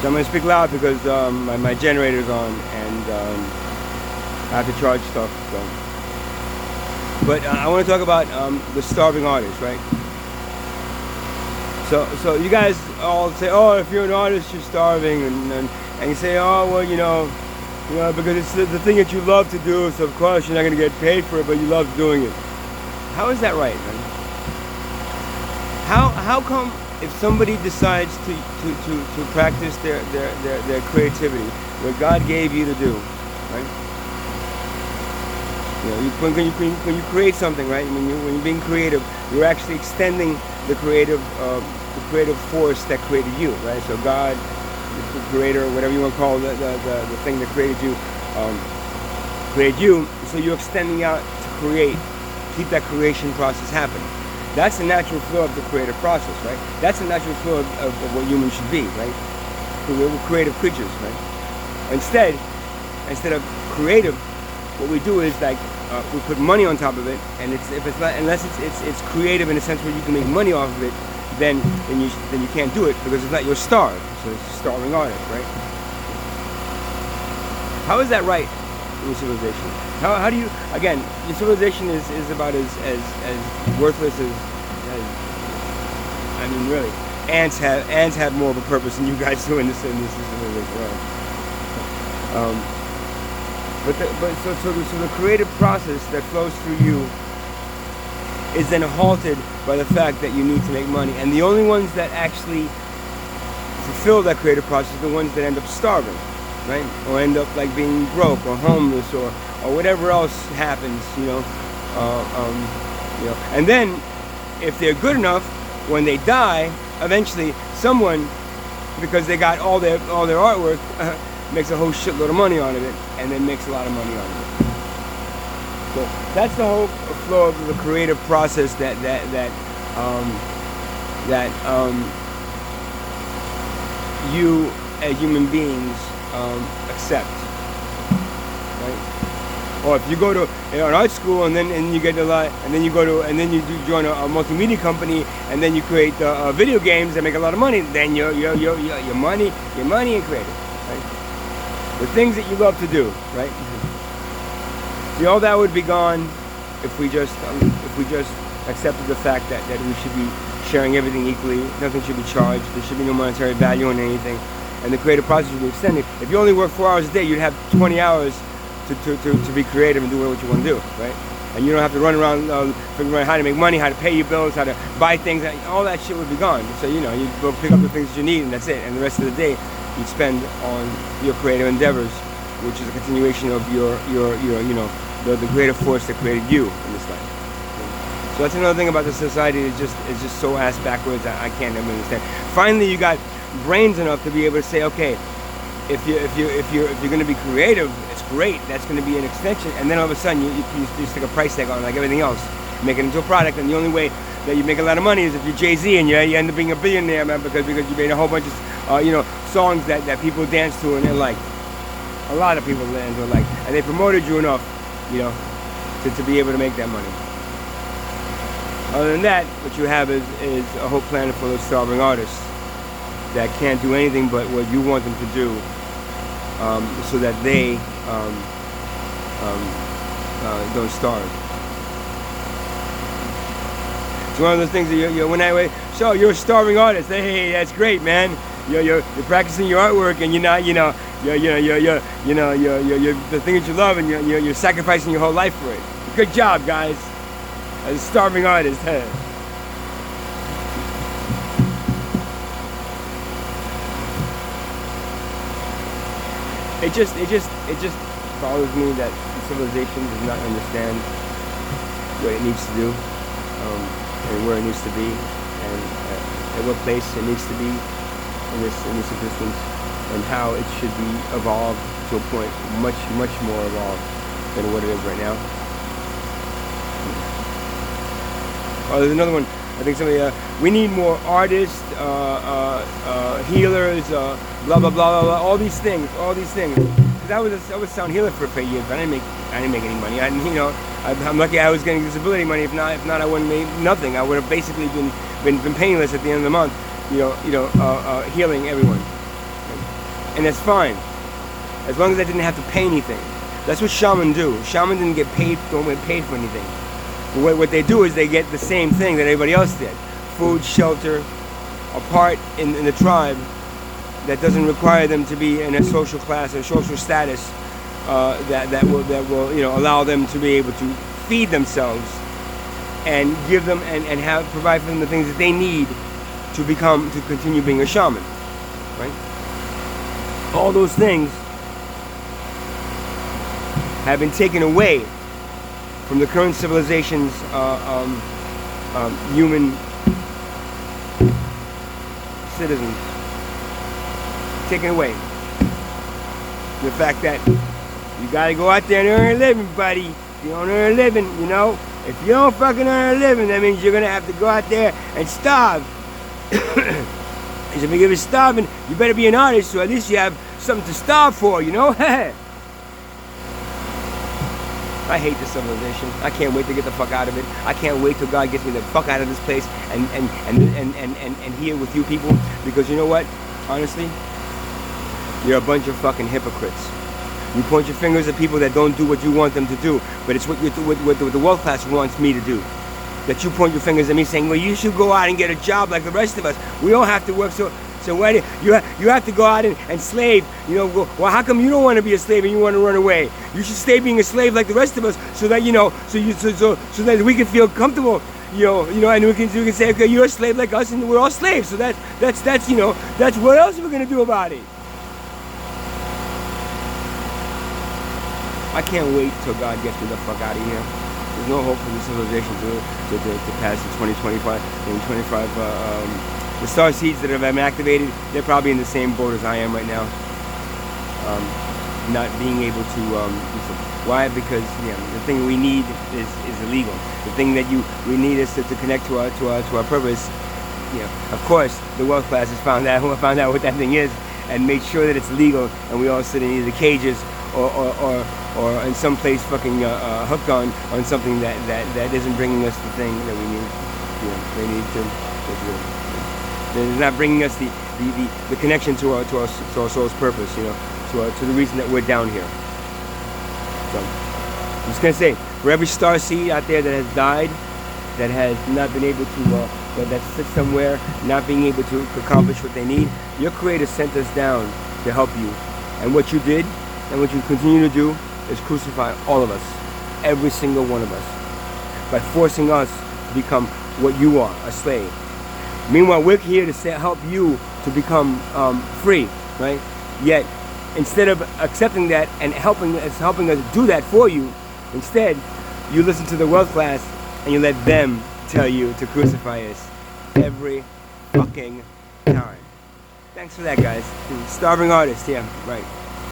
So I'm going to speak loud because my generator's on and I have to charge stuff. But I want to talk about the starving artist, right? So you guys all say, oh, if you're an artist, you're starving, and you say, oh, well, because it's the thing that you love to do, so of course you're not going to get paid for it, but you love doing it. How is that right, man? How come if somebody decides to practice their creativity, what God gave you to do, right? When you create something, right? When you're being creative, you're actually extending the creative force that created you, right? So God, the creator, whatever you want to call the thing that created you, so you're extending out to create, keep that creation process happening. That's the natural flow of the creative process, right? That's the natural flow of what humans should be, right? We're creative creatures, right? Instead of creative, what we do is like we put money on top of it, and unless it's creative in a sense where you can make money off of it, then you can't do it because it's not, you're starved. So it's a starving artist, right? How is that right in your civilization? How do you, again, your civilization is about as worthless as I mean, really, ants have more of a purpose than you guys do in this civilization. So the creative process that flows through you is then halted by the fact that you need to make money, and the only ones that actually fulfill that creative process are the ones that end up starving, right? Or end up like being broke or homeless or whatever else happens, And then, if they're good enough, when they die, eventually someone, because they got all their artwork, makes a whole shitload of money out of it, and then makes a lot of money out of it. So that's the whole flow of the creative process that you as human beings accept, right? Or if you go to an art school and you get a lot, and then you join a multimedia company, and then you create video games that make a lot of money, then you're money and creative, right? The things that you love to do, right? See, all that would be gone if we just accepted the fact that we should be sharing everything equally. Nothing should be charged. There should be no monetary value on anything, and the creative process should be extended. If you only work 4 hours a day, you'd have 20 hours to be creative and do what you want to do, right? And you don't have to run around figuring out how to make money, how to pay your bills, how to buy things. All that shit would be gone. So you go pick up the things that you need, and that's it. And the rest of the day, you'd spend on your creative endeavors, which is a continuation of the creative force that created you in this life. So that's another thing about the society. It's just so ass backwards. I can't even understand. Finally, you got brains enough to be able to say, okay, if you're going to be creative, it's great. That's going to be an extension. And then all of a sudden, you stick a price tag on like everything else, make it into a product. And the only way that you make a lot of money is if you're Jay-Z and you end up being a billionaire, man, because you made a whole bunch of songs that people dance to and they're like. A lot of people dance to like, and they promoted you enough, to be able to make that money. Other than that, what you have is a whole planet full of starving artists that can't do anything but what you want them to do, so that they don't starve. It's one of those things that when so you're a starving artist. Hey, that's great, man. You're practicing your artwork, and you're not, you're the thing that you love, and you're sacrificing your whole life for it. Good job, guys. As a starving artist, hey. It just bothers me that civilization does not understand what it needs to do, and where it needs to be, and at what place it needs to be in this existence, and how it should be evolved to a point much more evolved than what it is right now. Oh, there's another one. I think somebody. We need more artists, healers, blah blah blah blah blah. All these things. Because I was a sound healer for years, but I didn't make any money. I'm lucky I was getting disability money. If not, I wouldn't make nothing. I would have basically been penniless at the end of the month. Healing everyone. And that's fine, as long as I didn't have to pay anything. That's what shaman do. Shaman didn't get paid, don't get paid for anything. But what they do is they get the same thing that everybody else did: food, shelter, a part in the tribe that doesn't require them to be in a social class or social status that will allow them to be able to feed themselves and give them and provide for them the things that they need to continue being a shaman, right? All those things have been taken away from the current civilization's human citizens. Taken away. The fact that you gotta go out there and earn a living, buddy. If you don't earn a living, if you don't fucking earn a living, that means you're gonna have to go out there and starve. And if you're starving, you better be an artist, so at least you have something to starve for, I hate this civilization. I can't wait to get the fuck out of it. I can't wait till God gets me the fuck out of this place and here with you people, because you know what? Honestly, you're a bunch of fucking hypocrites. You point your fingers at people that don't do what you want them to do, but it's what the world class wants me to do. That you point your fingers at me saying, well, you should go out and get a job like the rest of us. We all have to work, so why do you have to go out and slave? Well, how come you don't want to be a slave and you want to run away? You should stay being a slave like the rest of us, so that so that we can feel comfortable. And we can say, okay, you're a slave like us, and we're all slaves. So that's what else are we gonna do about it? I can't wait till God gets me the fuck out of here. There's no hope for the civilization to pass the 2025. The star seeds that have been activated, they're probably in the same boat as I am right now. Not being able to why? Because the thing we need is illegal. The thing that we need is to connect to our purpose. Of course, the world class has found out what that thing is and made sure that it's legal, and we all sit in either cages or in some place fucking hooked on something that isn't bringing us the thing that we need. They need to. They're not bringing us the connection to our soul's purpose, to the reason that we're down here. So I'm just gonna say, for every star seed out there that has died, that has not been able to, that sits somewhere, not being able to accomplish what they need, your Creator sent us down to help you. And what you did, and what you continue to do, is crucify all of us, every single one of us, by forcing us to become what you are, a slave. Meanwhile, we're here to help you to become free, right? Yet, instead of accepting that and helping us do that for you, instead, you listen to the world class and you let them tell you to crucify us every fucking time. Thanks for that, guys. Starving artist, yeah, right.